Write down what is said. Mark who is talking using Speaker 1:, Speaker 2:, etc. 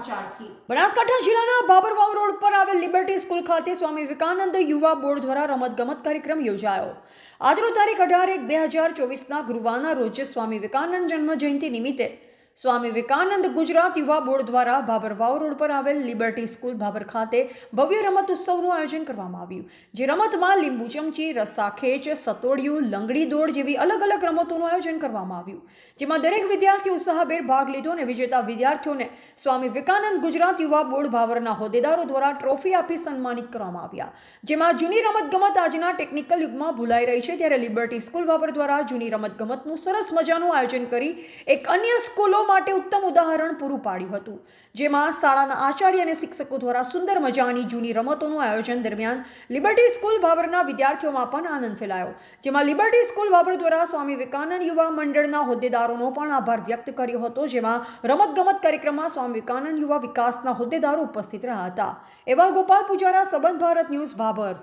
Speaker 1: સમાચારથી બનાસકાંઠા જિલ્લાના બાબરવાવ રોડ પર આવેલ લિબર્ટી સ્કૂલ ખાતે સ્વામી વિવેકાનંદ યુવા બોર્ડ દ્વારા રમતગમત કાર્યક્રમ યોજાયો। આજરોજ તારીખ 18/1/2024ના ગુરુવારના રોજ સ્વામી વિવેકાનંદ જન્મ જયંતિ નિમિત્તે સ્વામી વિવેકાનંદ ગુજરાત યુવા બોર્ડ દ્વારા બાબરવાવ રોડ પર આવેલ લિબર્ટી સ્કૂલ બાબર ખાતે ભવ્ય રમત ઉત્સવનું આયોજન કરવામાં આવ્યું। જે રમતમાં લીંબુ ચમચી, રસ્સાખેંચ, સતોડિયું, લંગડી દોડ જેવી અલગ અલગ રમતોનું આયોજન કરવામાં આવ્યું, જેમાં દરેક વિદ્યાર્થી ઉત્સાહભેર ભાગ લીધો અને વિજેતા વિદ્યાર્થીઓને સ્વામી વિવેકાનંદ ગુજરાત યુવા બોર્ડ બાબરના હોદ્દેદારો દ્વારા ટ્રોફી આપી સન્માનિત કરવામાં આવ્યા। જેમાં જૂની રમતગમત આજના ટેકનિકલ યુગમાં ભૂલાઈ રહી છે, ત્યારે લિબર્ટી સ્કૂલ બાબર દ્વારા જૂની રમતગમતનું સરસ મજાનું આયોજન કરી એક અન્ય સ્કૂલો માટે ઉત્તમ ઉદાહરણ પૂરું પાડ્યું હતું, જેમાં શાળાના આચાર્ય અને શિક્ષકો દ્વારા સુંદર મજાની જૂની રમતોનું આયોજન દરમિયાન લિબર્ટી સ્કૂલ બાબરના વિદ્યાર્થીઓમાં પણ આનંદ ફેલાયો। જેમાં લિબર્ટી સ્કૂલ બાબર દ્વારા સ્વામી વિવેકાનંદ યુવા મંડળના હોદ્દેદારોનો પણ આભાર વ્યક્ત કર્યો હતો, જેમાં રમતગમત કાર્યક્રમમાં સ્વામી વિવેકાનંદ યુવા વિકાસના હોદ્દેદારો ઉપસ્થિત રહ્યા હતા। એવા ગોપાલ પૂજારા, સંબંધ ભારત ન્યૂઝ, બાબર।